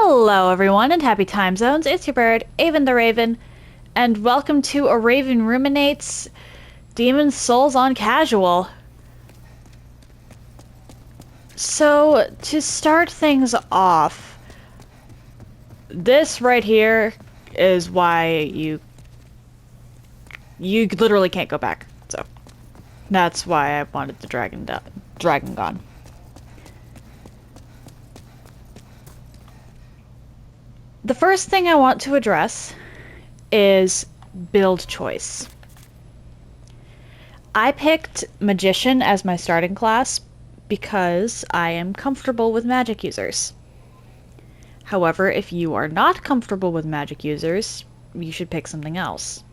Hello, everyone, and happy time zones. It's your bird, Avon the Raven, and welcome to A Raven Ruminates Demon Souls on Casual. So, to start things off, this right here is why you literally can't go back. So, that's why I wanted the dragon gone. The first thing I want to address is build choice. I picked Magician as my starting class because I am comfortable with magic users. However, if you are not comfortable with magic users, you should pick something else.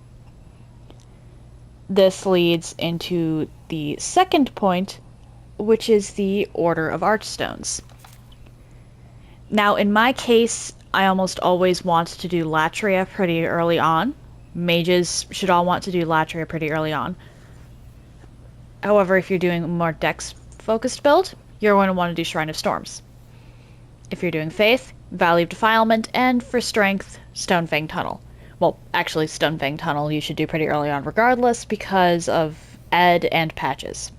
This leads into the second point, which is the Order of Archstones. Now, in my case, I almost always want to do Latria pretty early on. Mages should all want to do Latria pretty early on. However, if you're doing a more dex-focused build, you're going to want to do Shrine of Storms. If you're doing Faith, Valley of Defilement, and for Strength, Stonefang Tunnel. Well, actually, Stonefang Tunnel you should do pretty early on regardless because of Ed and Patches.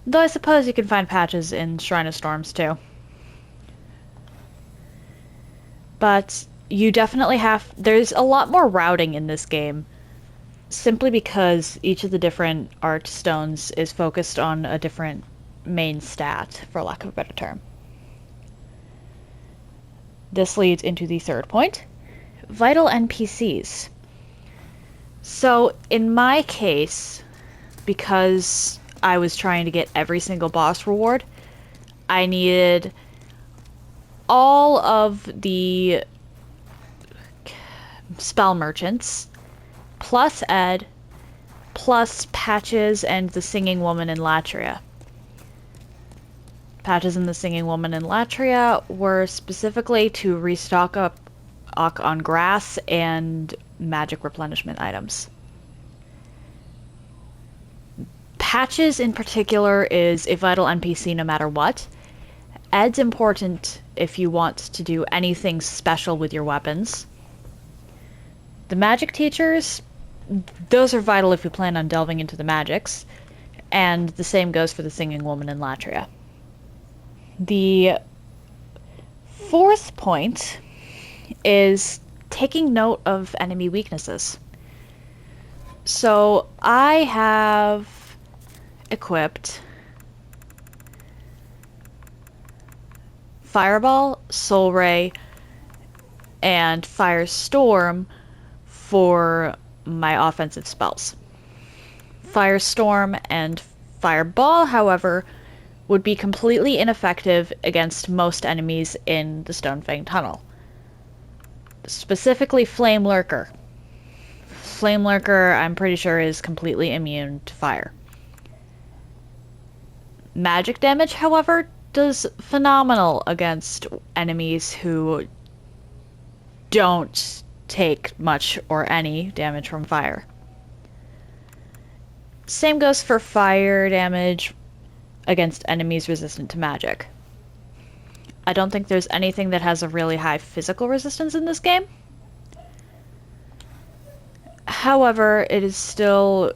Though I suppose you can find Patches in Shrine of Storms too. But you definitely there's a lot more routing in this game, simply because each of the different archstones is focused on a different main stat, for lack of a better term. This leads into the third point, vital NPCs. So in my case, because I was trying to get every single boss reward, I needed all of the spell merchants, plus Ed, plus Patches and the Singing Woman in Latria. Patches and the Singing Woman in Latria were specifically to restock up on grass and magic replenishment items. Patches in particular is a vital NPC no matter what. Ed's important if you want to do anything special with your weapons. The magic teachers, those are vital if you plan on delving into the magics, and the same goes for the Singing Woman in Latria. The fourth point is taking note of enemy weaknesses. So I have equipped Fireball, Soul Ray, and Firestorm for my offensive spells. Firestorm and Fireball, however, would be completely ineffective against most enemies in the Stonefang Tunnel. Specifically Flame Lurker. Flame Lurker, I'm pretty sure, is completely immune to fire. Magic damage, however, does phenomenal against enemies who don't take much or any damage from fire. Same goes for fire damage against enemies resistant to magic. I don't think there's anything that has a really high physical resistance in this game. However, it is still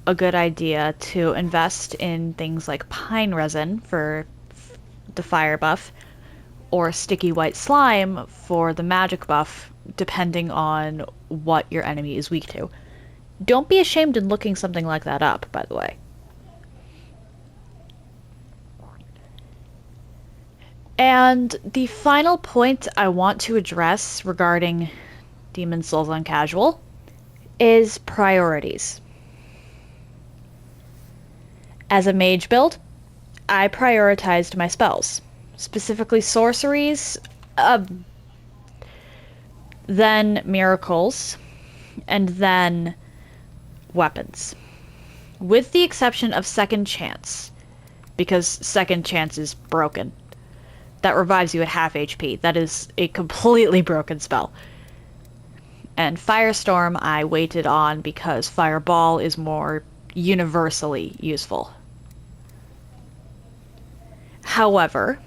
a good idea to invest in things like pine resin for the fire buff, or sticky white slime for the magic buff, depending on what your enemy is weak to. Don't be ashamed in looking something like that up, by the way. And the final point I want to address regarding Demon Souls on Casual is priorities. As a mage build, I prioritized my spells, specifically sorceries, then miracles, and then weapons. With the exception of Second Chance, because Second Chance is broken. That revives you at half HP. That is a completely broken spell. And Firestorm I waited on because Fireball is more universally useful. However,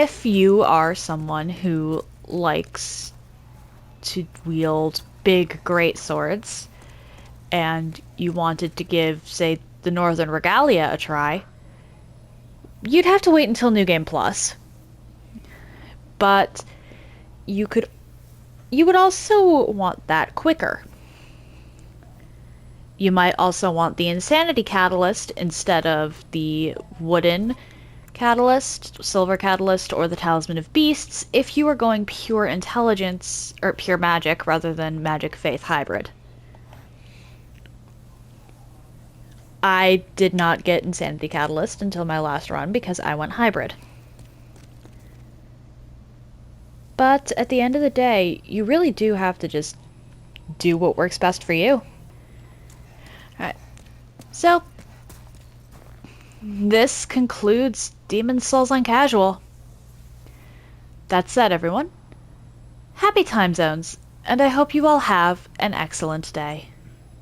if you are someone who likes to wield big, great swords, and you wanted to give, say, the Northern Regalia a try, you'd have to wait until New Game Plus. But you would also want that quicker. You might also want the Insanity Catalyst instead of the wooden Catalyst, Silver Catalyst, or the Talisman of Beasts if you are going pure intelligence, or pure magic, rather than magic faith hybrid. I did not get Insanity Catalyst until my last run because I went hybrid. But at the end of the day, you really do have to just do what works best for you. Alright, so this concludes Demon's Souls on Casual. That said, everyone, happy time zones, and I hope you all have an excellent day.